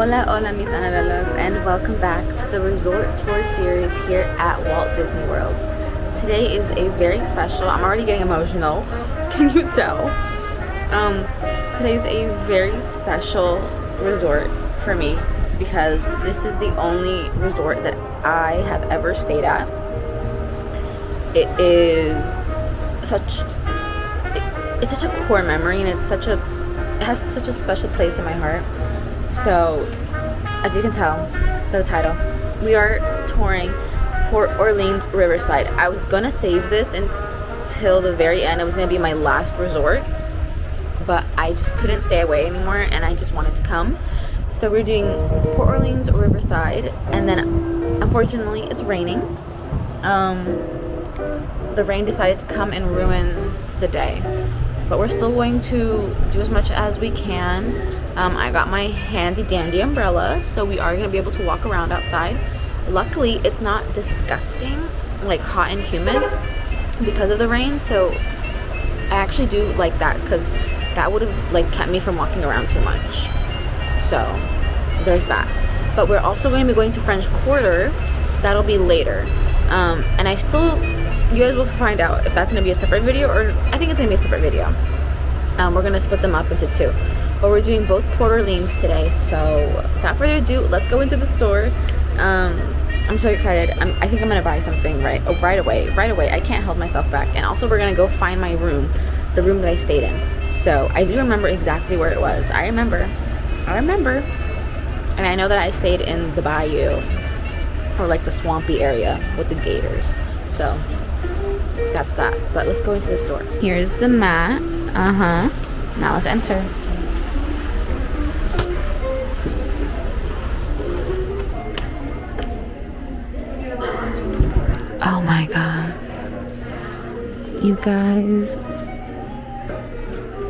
Hola, hola, mis Annabellas, and welcome back to the resort tour series here at Walt Disney World. Today is a very special, I'm already getting emotional, can you tell? Today's a very special resort for me because this is the only resort that I have ever stayed at. It is it's such a core memory, and it has such a special place in my heart. So, as you can tell by the title, we are touring Port Orleans Riverside. I was gonna save this until the very end. It was gonna be my last resort, but I just couldn't stay away anymore, and I just wanted to come. So we're doing Port Orleans Riverside, and then unfortunately it's raining. The rain decided to come and ruin the day, but we're still going to do as much as we can. I got my handy dandy umbrella, so we are going to be able to walk around outside. Luckily, it's not disgusting, like hot and humid because of the rain, so I actually do like that because that would have like kept me from walking around too much. So there's that. But we're also going to be going to French Quarter. That'll be later. And you guys will find out if that's going to be a separate video, or I think it's going to be a separate video. We're going to split them up into two. But we're doing both Port Orleans today, so without further ado, let's go into the store. I'm so excited. I think I'm going to buy something right away. I can't hold myself back. And also we're going to go find my room, the room that I stayed in. So I do remember exactly where it was. I remember. And I know that I stayed in the bayou, or like the swampy area with the gators. So that's that. But let's go into the store. Here's the mat. Now let's enter. Oh my god. You guys,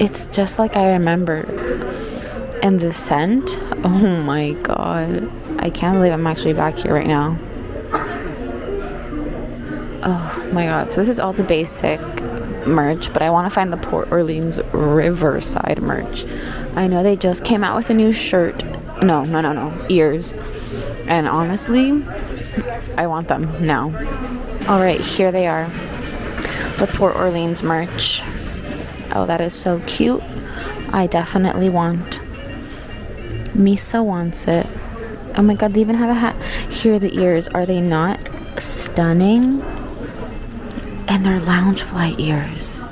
it's just like I remembered. And the scent, oh my god. I can't believe I'm actually back here right now. Oh my god. So this is all the basic merch, but I want to find the Port Orleans Riverside merch. I know they just came out with a new shirt. No, ears. And honestly, I want them now. Alright, here they are. The Port Orleans merch. Oh, that is so cute. I definitely want. Misa wants it. Oh my god, they even have a hat. Here are the ears. Are they not stunning? And they're Loungefly ears.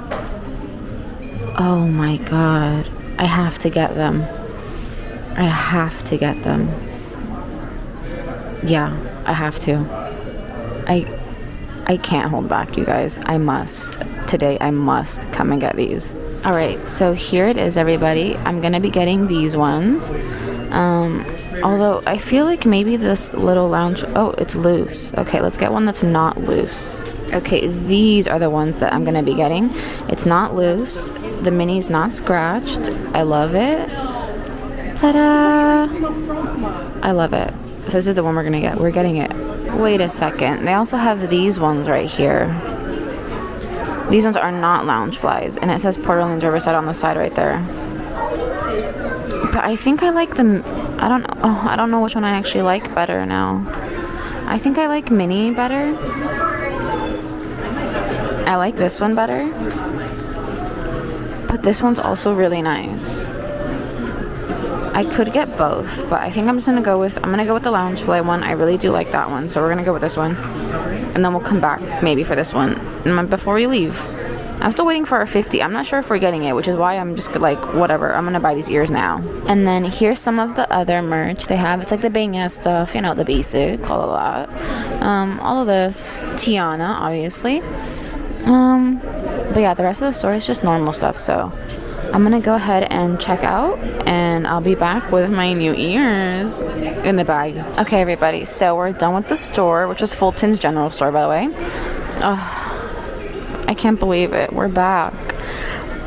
Oh my god. I have to get them. Yeah, I have to. I can't hold back, you guys. I must come and get these. Alright, so here it is, everybody. I'm gonna be getting these ones. Although I feel like maybe this little lounge, oh, it's loose. Okay, let's get one that's not loose. Okay, these are the ones that I'm gonna be getting. It's not loose. The mini's not scratched. I love it. Ta-da! I love it. So this is the one we're gonna get. We're getting it. Wait a second. They also have these ones right here. These ones are not Loungeflies, and it says Port Orleans Riverside on the side right there. But I think I like them. I don't know which one I actually like better now. I think I like mini better. I like this one better. But this one's also really nice. I could get both, but I think I'm gonna go with the Loungefly one. I really do like that one, so we're gonna go with this one. And then we'll come back maybe for this one before we leave. I'm still waiting for our 50. I'm not sure if we're getting it, which is why I'm just like, whatever. I'm gonna buy these ears now. And then here's some of the other merch they have. It's like the bang-ass stuff, you know, the basics, all of that. All of this, Tiana, obviously. But yeah, the rest of the store is just normal stuff, so I'm gonna go ahead and check out, and I'll be back with my new ears in the bag. Okay, everybody, so we're done with the store, which is Fulton's General Store, by the way. I can't believe it. We're back.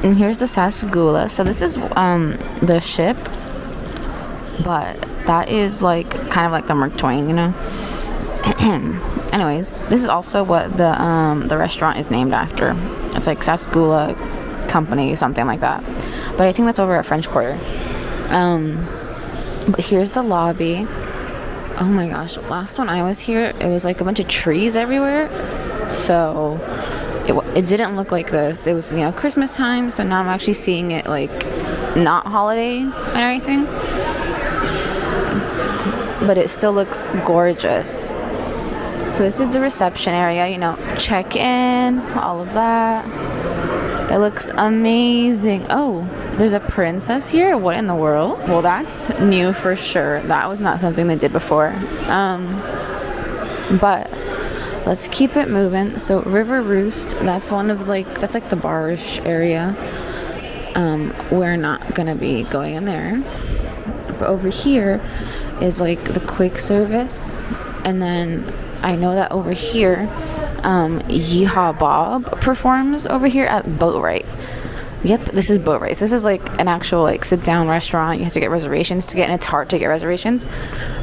And here's the Sasagula. So this is the ship, but that is like kind of like the Mark Twain, you know. Anyways, this is also what the restaurant is named after. It's like Sasagula Company, something like that. But I think that's over at French Quarter. But here's the lobby. Oh my gosh, last when I was here, it was like a bunch of trees everywhere. So it didn't look like this. It was, you know, Christmas time, so now I'm actually seeing it like not holiday and everything. But it still looks gorgeous. So this is the reception area, you know, check in, all of that. It looks amazing. Oh, there's a princess here? What in the world? Well, that's new for sure. That was not something they did before. But let's keep it moving. So River Roost, that's one of that's like the bar-ish area. We're not gonna be going in there. But over here is like the quick service. And then I know that over here, Yeehaw Bob performs over here at Boatwright. Yep, this is Boatwright. This is like an actual like sit down restaurant. You have to get reservations to get in. It's hard to get reservations.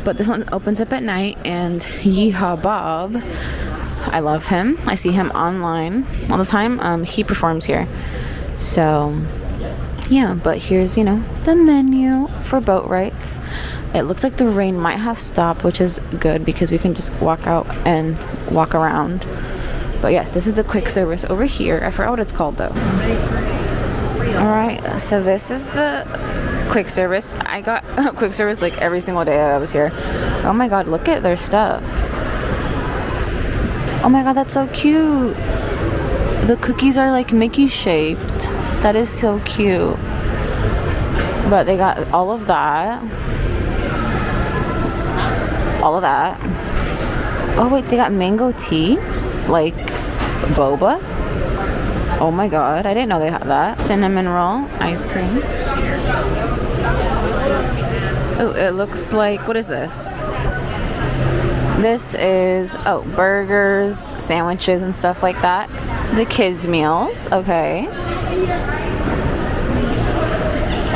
But this one opens up at night, and Yeehaw Bob, I love him. I see him online all the time. He performs here. So yeah, but here's, you know, the menu for Boatwrights. It looks like the rain might have stopped, which is good because we can just walk out and walk around. But yes, this is the quick service over here. I forgot what it's called though. Alright, so this is the quick service. I got quick service like every single day I was here. Oh my god, look at their stuff. Oh my god, that's so cute. The cookies are like Mickey shaped. That is so cute. But they got all of that. All of that. Oh wait, they got mango tea? Like boba? Oh my god, I didn't know they had that. Cinnamon roll, ice cream. Oh, it looks like, what is this? This is, oh, burgers, sandwiches and stuff like that. The kids' meals, okay.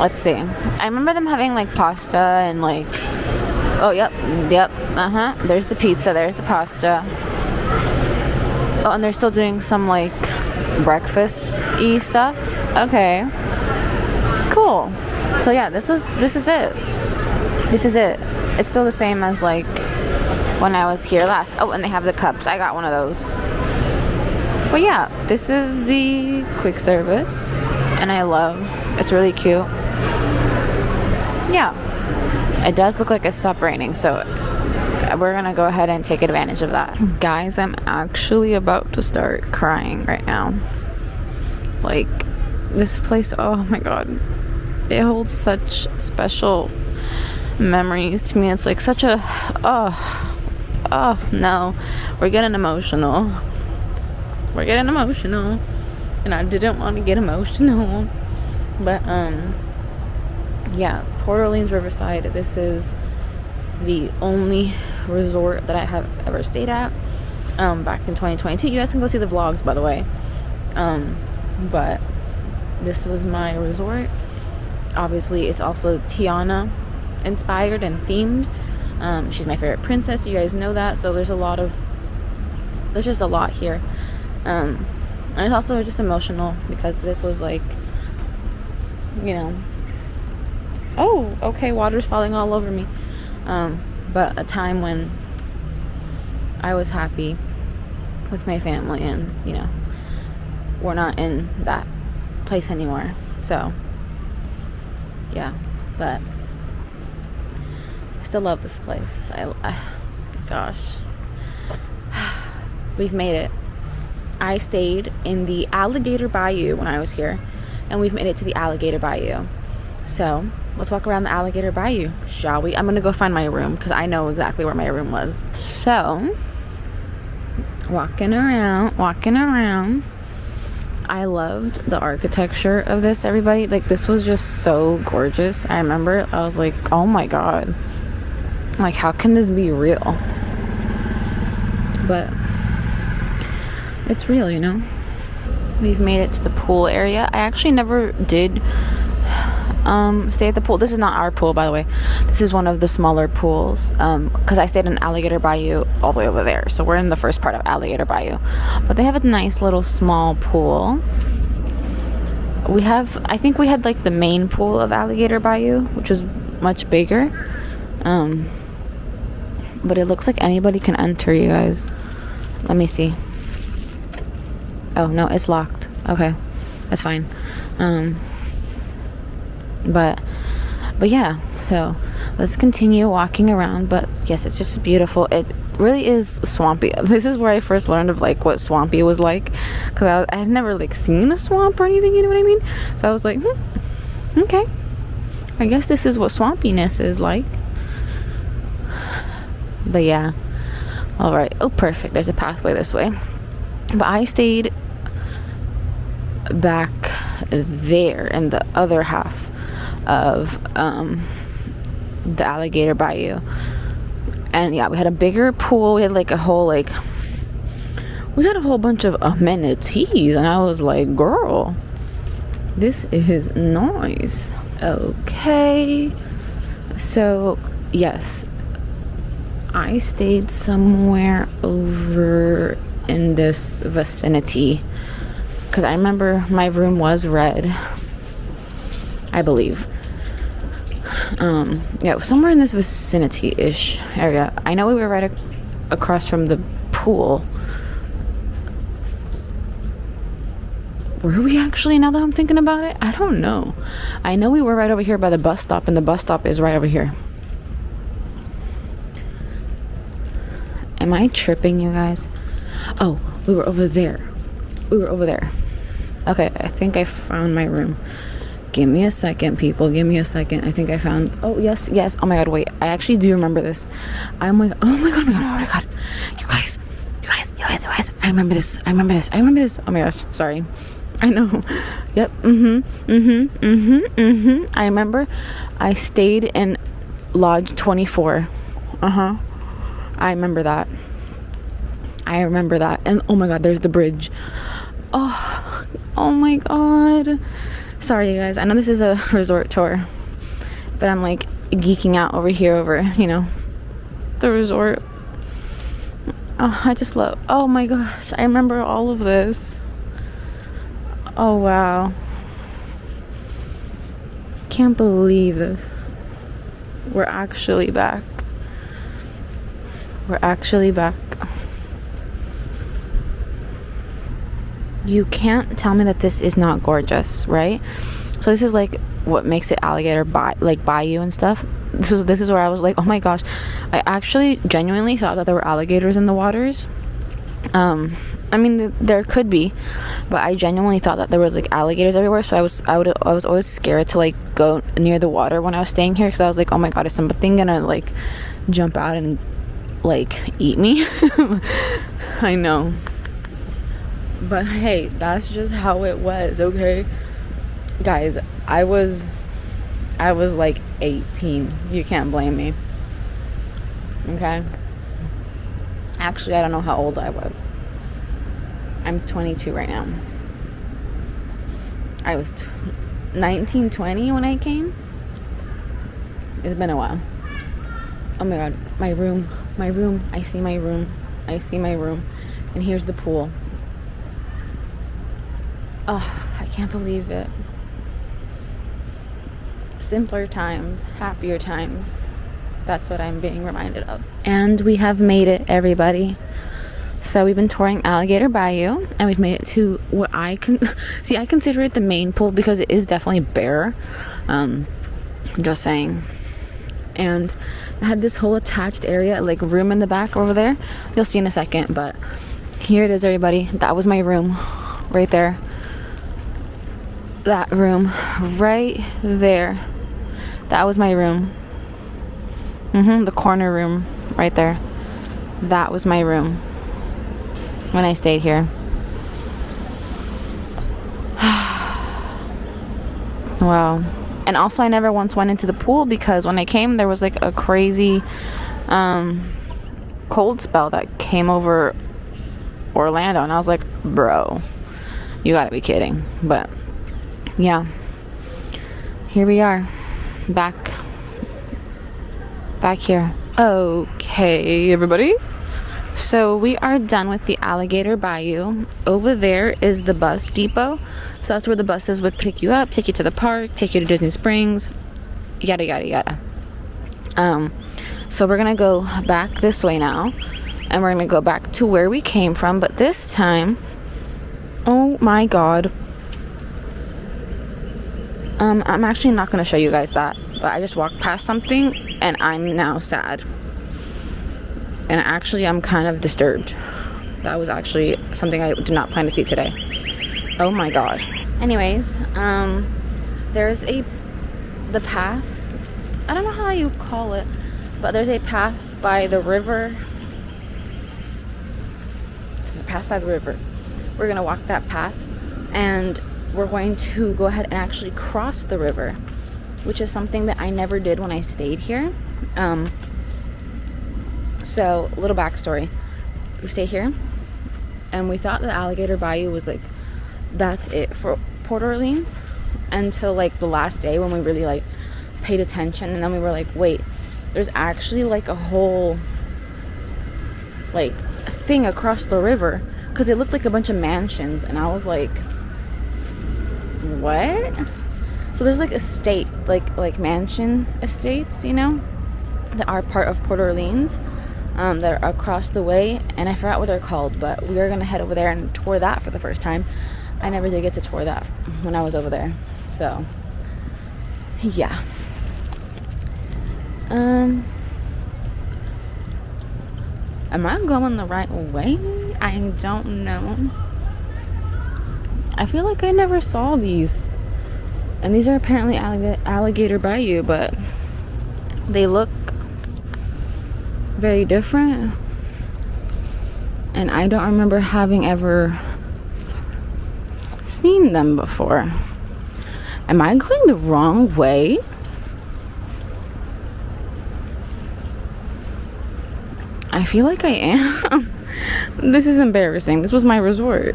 Let's see. I remember them having like pasta and like, oh, yep, there's the pizza, there's the pasta. Oh, and they're still doing some like breakfast-y stuff. Okay. Cool. So yeah, this is it. This is it. It's still the same as like when I was here last. Oh, and they have the cups. I got one of those. But yeah, this is the quick service. And I love, it's really cute. Yeah. It does look like it stopped raining, so we're gonna go ahead and take advantage of that. Guys, I'm actually about to start crying right now. Like, this place, oh my god, it holds such special memories to me. It's like such a, oh no, we're getting emotional, and I didn't want to get emotional. But yeah, Port Orleans Riverside, this is the only resort that I have ever stayed at. Back in 2022. You guys can go see the vlogs, by the way. But this was my resort. Obviously, it's also Tiana inspired and themed. She's my favorite princess. You guys know that. So there's just a lot here. And it's also just emotional because this was like, you know, oh, okay, water's falling all over me. But a time when I was happy with my family, and you know, we're not in that place anymore. So yeah, but I still love this place. Gosh, we've made it. I stayed in the Alligator Bayou when I was here, and we've made it to the Alligator Bayou. So let's walk around the Alligator Bayou, shall we? I'm gonna go find my room because I know exactly where my room was. So walking around. I loved the architecture of this, everybody. Like, this was just so gorgeous. I remember I was like, oh my god, like, how can this be real? But it's real, you know. We've made it to the pool area. I actually never did stay at the pool. This is not our pool, by the way. This is one of the smaller pools, because I stayed in Alligator Bayou all the way over there, so we're in the first part of Alligator Bayou. But they have a nice little small pool. I think we had like the main pool of Alligator Bayou, which was much bigger. But it looks like anybody can enter, you guys. Let me see. Oh no, it's locked. Okay, that's fine. But yeah, so let's continue walking around. But yes, it's just beautiful. It really is swampy. This is where I first learned of like what swampy was like, because I had never like seen a swamp or anything, you know what I mean? So I was like, okay, I guess this is what swampiness is like. But yeah, all right. Oh, perfect. There's a pathway this way. But I stayed back there in the other half of the alligator bayou. And yeah, we had a bigger pool. We had like a whole we had a whole bunch of amenities, and I was like, girl, this is nice. Okay, so yes, I stayed somewhere over in this vicinity, because I remember my room was red, I believe. Yeah, somewhere in this vicinity-ish area. I know we were right across from the pool. Were we actually, now that I'm thinking about it? I don't know. I know we were right over here by the bus stop, and the bus stop is right over here. Am I tripping, you guys? Oh, we were over there. We were over there. Okay, I think I found my room. Give me a second, people. Give me a second. I think I found... Oh, yes. Oh, my God. Wait. I actually do remember this. I'm like... Oh, my God. You guys. I remember this. Oh, my gosh. Sorry. I know. Yep. I remember I stayed in Lodge 24. I remember that. And oh my God, there's the bridge. Oh my God. Sorry, you guys. I know this is a resort tour, but I'm like geeking out over here over, the resort. Oh, I just love... Oh my gosh, I remember all of this. Oh wow. Can't believe this. We're actually back. You can't tell me that this is not gorgeous, right? So this is like what makes it alligator bayou and stuff. This is where I was like, oh my gosh, I actually genuinely thought that there were alligators in the waters. I mean, there could be, but I genuinely thought that there was like alligators everywhere. So I was always scared to like go near the water when I was staying here, because I was like, oh my God, is something gonna like jump out and like eat me? I know, but hey, that's just how it was. Okay, guys, I was like 18. You can't blame me. Okay, actually, I don't know how old I was. I'm 22 right now. I was 19, 20 when I came. It's been a while. Oh my God, my room. I see my room. And here's the pool. Oh, I can't believe it. Simpler times, happier times. That's what I'm being reminded of. And we have made it, everybody. So we've been touring Alligator Bayou, and we've made it to what I consider it the main pool, because it is definitely bare. I'm just saying. And I had this whole attached area, like room in the back over there. You'll see in a second, but here it is, everybody. That was my room right there. That room right there. That was my room. The corner room right there. That was my room when I stayed here. Wow. And also, I never once went into the pool, because when I came, there was like a crazy cold spell that came over Orlando, and I was like, bro, you gotta be kidding. But yeah, here we are, back here. Okay, everybody, so we are done with the Alligator Bayou. Over there is the bus depot. So that's where the buses would pick you up, take you to the park, take you to Disney Springs, yada yada yada. So we're gonna go back this way now, and we're gonna go back to where we came from, but this time, oh my god, I'm actually not gonna show you guys that, but I just walked past something and I'm now sad, and actually I'm kind of disturbed. That was actually something I did not plan to see today. Oh my god. Anyways, there's the path, I don't know how you call it, but there's a path by the river. There's a path by the river. We're gonna walk that path, and we're going to go ahead and actually cross the river, which is something that I never did when I stayed here. So, little backstory. We stayed here, and we thought that Alligator Bayou was like, that's it for Port Orleans, until like the last day when we really like paid attention, and then we were like, wait, there's actually like a whole like thing across the river, because it looked like a bunch of mansions, and I was like, what? So there's like estate, like mansion estates, you know, that are part of Port Orleans, that are across the way, and I forgot what they're called, but we are gonna head over there and tour that for the first time. I never did get to tour that when I was over there, so yeah. Am I going the right way? I don't know. I feel like I never saw these, and these are apparently Alligator Bayou, but they look very different, and I don't remember having ever seen them before. Am I going the wrong way? I feel like I am. This is embarrassing. This was my resort.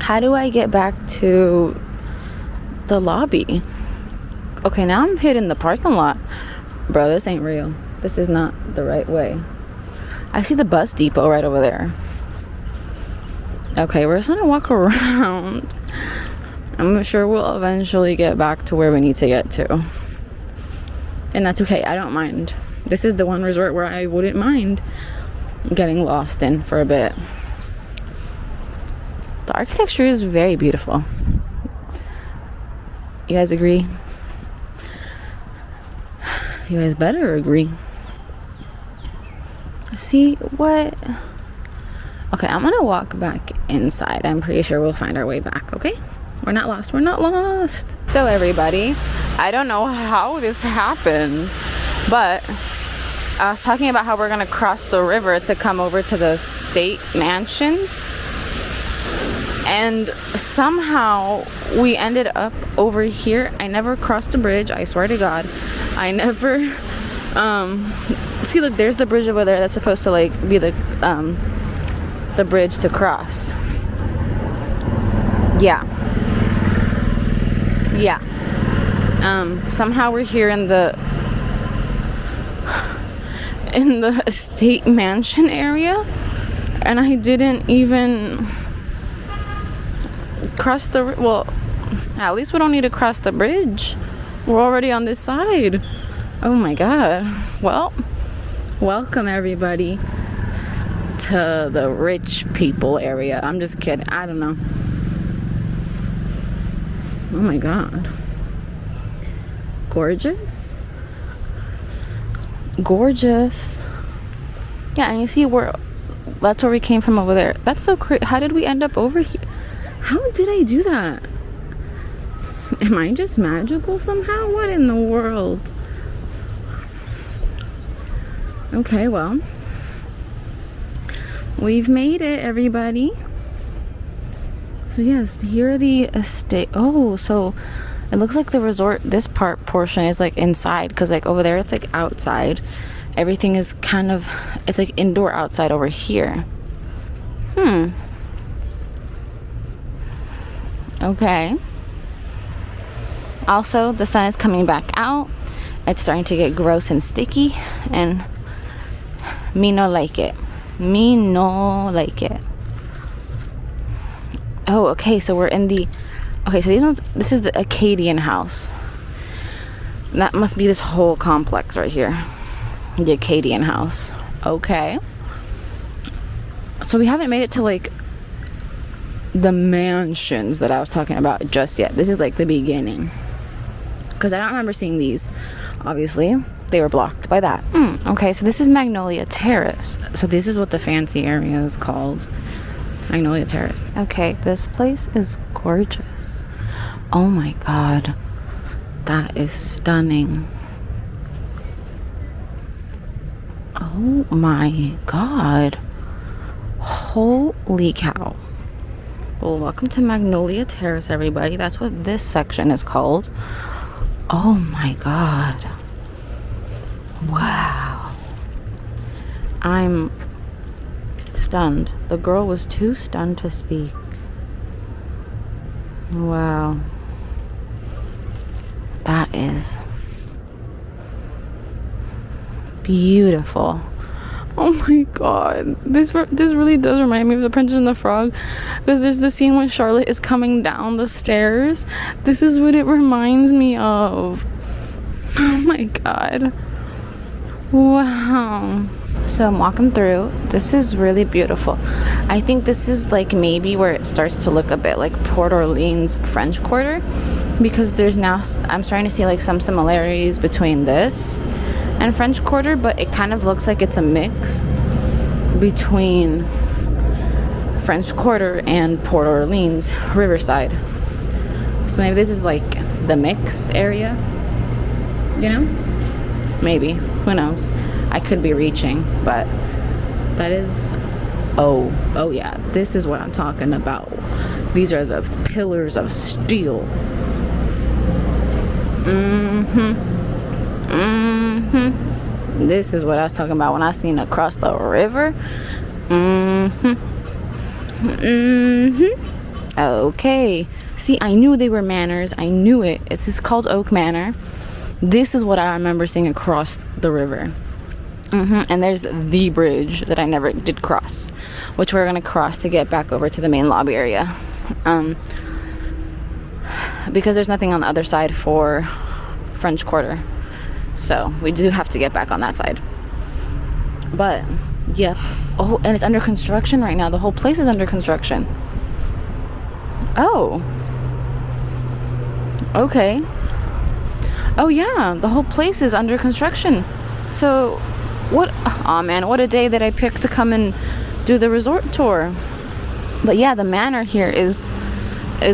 How do I get back to the lobby? Okay, now I'm hitting the parking lot. Bro, this ain't real. This is not the right way. I see the bus depot right over there. Okay, we're just gonna walk around. I'm sure we'll eventually get back to where we need to get to. And that's okay, I don't mind. This is the one resort where I wouldn't mind getting lost in for a bit. The architecture is very beautiful. You guys agree? You guys better agree. See what? Okay, I'm gonna walk back inside. I'm pretty sure we'll find our way back, okay? We're not lost. We're not lost. So everybody, I don't know how this happened, but I was talking about how we're gonna cross the river to come over to the state mansions, and somehow we ended up over here. I never crossed a bridge, I swear to God. I never see, look, there's the bridge over there that's supposed to like be the bridge to cross. Yeah. Somehow we're here in the estate mansion area, and I didn't even cross the, well, at least we don't need to cross the bridge. We're already on this side. Oh my God. Well, welcome everybody to the rich people area. I'm just kidding. I don't know. Oh my God. Gorgeous. Gorgeous. Yeah, and you see that's where we came from over there. That's so crazy. How did we end up over here? How did I do that? Am I just magical somehow? What in the world? Okay, well, we've made it, everybody. So yes, here are the estate. Oh, so it looks like the resort, this portion is like inside, because like over there it's like outside. Everything is kind of, it's like indoor outside over here. Okay. Also, the sun is coming back out. It's starting to get gross and sticky, and me no like it. Me no like it. Oh, okay, so we're in the, okay, so this is the Acadian house. That must be this whole complex right here. The Acadian house. Okay. So we haven't made it to like the mansions that I was talking about just yet. This is like the beginning. Because I don't remember seeing these. Obviously, they were blocked by that. Okay, so this is Magnolia Terrace. So this is what the fancy area is called. Magnolia Terrace. Okay, this place is gorgeous. Oh my god. That is stunning. Oh my god. Holy cow. Well, welcome to Magnolia Terrace, everybody. That's what this section is called. Oh my god. Wow. I'm stunned. The girl was too stunned to speak. Wow. That is beautiful. Oh my god. This really does remind me of The Princess and the Frog, because there's the scene when Charlotte is coming down the stairs. This is what it reminds me of. Oh my god. Wow. So I'm walking through. This is really beautiful. I think this is like maybe where it starts to look a bit like Port Orleans French Quarter, because there's now, I'm starting to see like some similarities between this and French Quarter, but it kind of looks like it's a mix between French Quarter and Port Orleans Riverside. So maybe this is like the mix area, you know? Maybe. Who knows? I could be reaching, but that is, oh yeah, this is what I'm talking about. These are the pillars of steel. This is what I was talking about when I seen across the river. Okay. See, I knew they were manors. I knew it. This is called Oak Manor. This is what I remember seeing across the river. And there's the bridge that I never did cross, which we're gonna cross to get back over to the main lobby area. Because there's nothing on the other side for French Quarter, so we do have to get back on that side. But yeah. Oh, and it's under construction right now. The whole place is under construction. Oh, okay. Oh yeah, the whole place is under construction. So what, oh man, what a day that I picked to come and do the resort tour. But yeah, the manor here is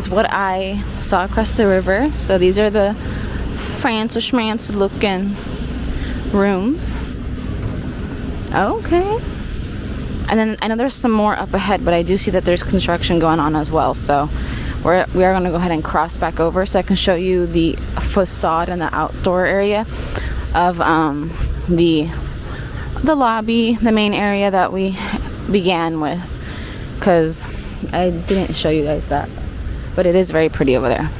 what I saw across the river. So these are the fancy schmancy looking rooms. Okay. And then I know there's some more up ahead, but I do see that there's construction going on as well. So we are going to go ahead and cross back over so I can show you the facade and the outdoor area of the lobby, the main area that we began with, because I didn't show you guys that, but it is very pretty over there.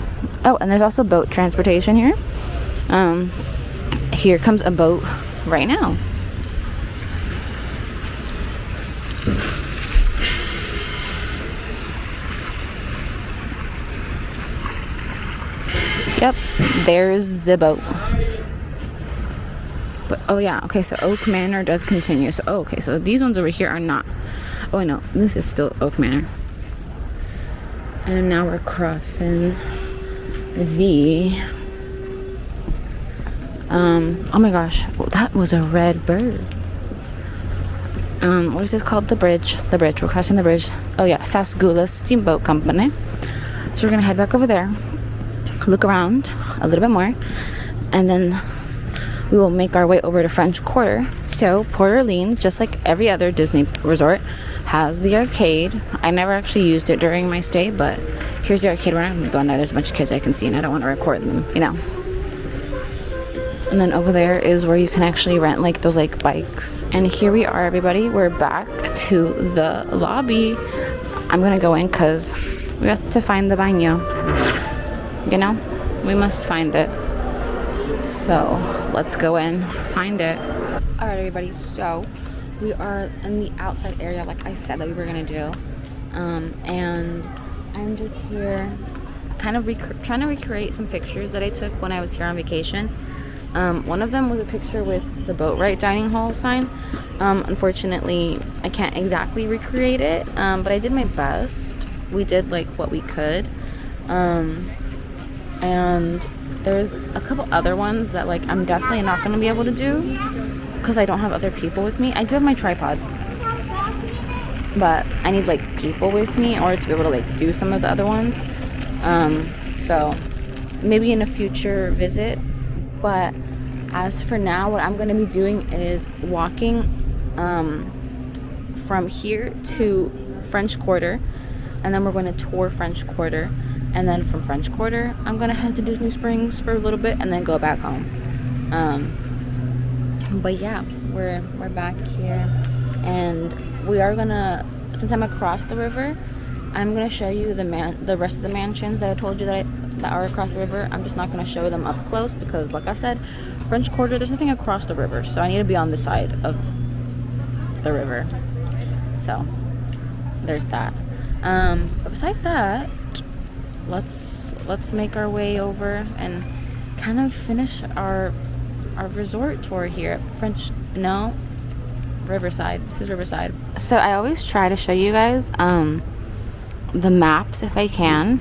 Oh, and there's also boat transportation here. Here comes a boat right now. Yep, there's the boat. But oh yeah, okay, so Oak Manor does continue. So okay, so these ones over here are not. Oh no, this is still Oak Manor. And now we're crossing the oh my gosh, that was a red bird. What is this called? The bridge. We're crossing the bridge. Oh yeah, Sasgula Steamboat Company. So we're gonna head back over there, look around a little bit more, and then we will make our way over to French Quarter. So Port Orleans, just like every other Disney resort, has the arcade. I never actually used it during my stay, but here's the arcade. We're not going to go in there. There's a bunch of kids I can see, and I don't want to record them, you know. And then over there is where you can actually rent like those like bikes. And here we are, everybody. We're back to the lobby. I'm going to go in because we have to find the baño. You know, we must find it. So let's go in, find it. All right, everybody. So we are in the outside area, like I said that we were gonna do, and I'm just here, kind of trying to recreate some pictures that I took when I was here on vacation. One of them was a picture with the boatwright dining hall sign. Unfortunately, I can't exactly recreate it, but I did my best. We did like what we could. And there's a couple other ones that like I'm definitely not going to be able to do because I don't have other people with me. I do have my tripod, but I need like people with me in order to be able to like do some of the other ones. So maybe in a future visit, but as for now, what I'm going to be doing is walking from here to French Quarter, and then we're going to tour French Quarter, and then from French Quarter I'm going to head to Disney Springs for a little bit and then go back home. But yeah, we're back here, and we are gonna, since I'm across the river, I'm gonna show you the rest of the mansions that I told you that are across the river. I'm just not gonna show them up close because, like I said, French Quarter, there's nothing across the river, so I need to be on this side of the river. So there's that. But besides that, let's make our way over and kind of finish our resort tour here at Riverside. This is Riverside. So I always try to show you guys the maps if I can,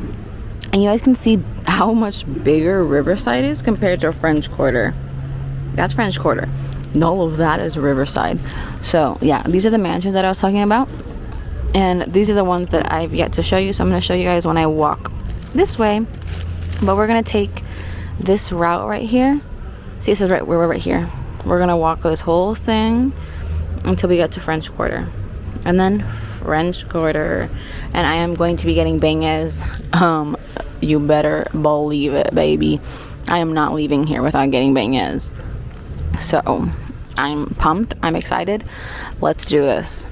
and you guys can see how much bigger Riverside is compared to French Quarter. That's French Quarter. And all of that is Riverside. So yeah, these are the mansions that I was talking about, and these are the ones that I've yet to show you. So I'm going to show you guys when I walk this way, but we're going to take this route right here. See, it says we're right here. We're going to walk this whole thing until we get to French Quarter, and then French Quarter, and I am going to be getting beignets. You better believe it, baby. I am not leaving here without getting beignets. So I'm pumped. I'm excited. Let's do this.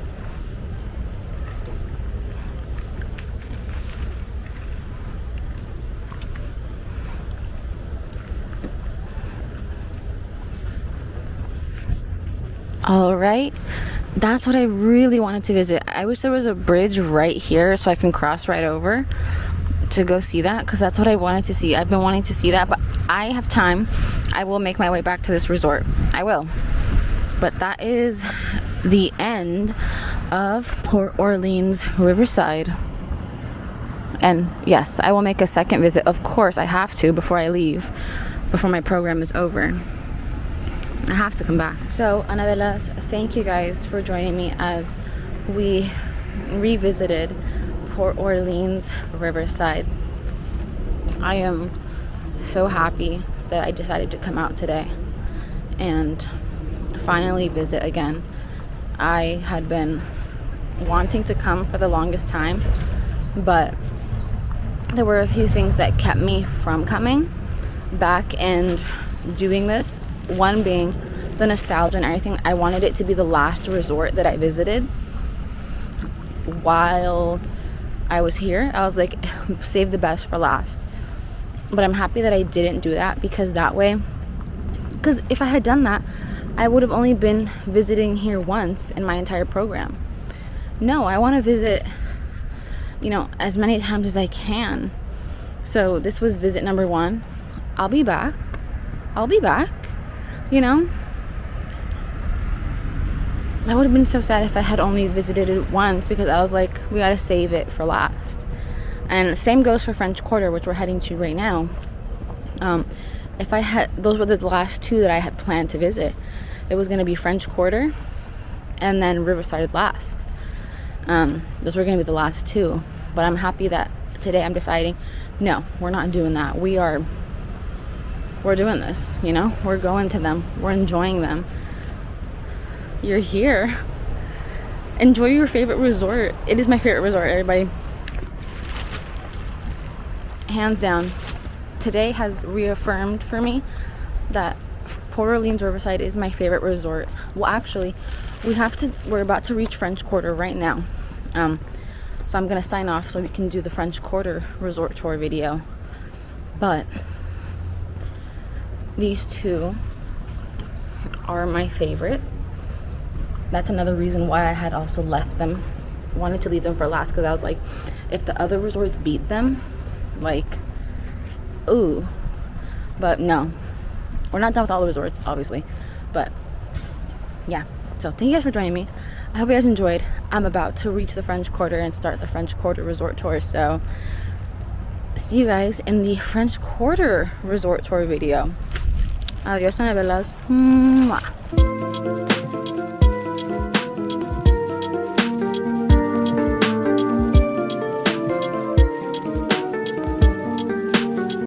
All right, that's what I really wanted to visit. I wish there was a bridge right here so I can cross right over to go see that, because that's what I wanted to see. I've been wanting to see that, but I have time. I will make my way back to this resort. I will. But that is the end of Port Orleans Riverside. And yes, I will make a second visit. Of course, I have to before I leave, before my program is over. I have to come back. So, Anabelas, thank you guys for joining me as we revisited Port Orleans Riverside. I am so happy that I decided to come out today and finally visit again. I had been wanting to come for the longest time, but there were a few things that kept me from coming back and doing this. One being the nostalgia and everything. I wanted it to be the last resort that I visited while I was here. I was like, save the best for last. But I'm happy that I didn't do that, because that way, because if I had done that, I would have only been visiting here once in my entire program. No, I want to visit, as many times as I can. So this was visit number 1. I'll be back. That would have been so sad if I had only visited it once, because I was like, we gotta save it for last. And the same goes for French Quarter, which we're heading to right now. If I had, those were the last 2 that I had planned to visit. It was gonna be French Quarter and then Riverside last. Those were gonna be the last 2. But I'm happy that today I'm deciding, no, we're not doing that. We're doing this, we're going to them, we're enjoying them. You're here. Enjoy your favorite resort. It is my favorite resort, everybody. Hands down. Today has reaffirmed for me that Port Orleans Riverside is my favorite resort. Well, actually, we're about to reach French Quarter right now. So I'm gonna sign off so we can do the French Quarter resort tour video. But these 2 are my favorite. That's another reason why I had also left them, wanted to leave them for last, because I was like, if the other resorts beat them, like, ooh. But no, We're not done with all the resorts, obviously, but yeah. So thank you guys for joining me. I hope you guys enjoyed. I'm about to reach the French Quarter and start the French Quarter resort tour, so see you guys in the French Quarter resort tour video. Adios, novelas. Mwah.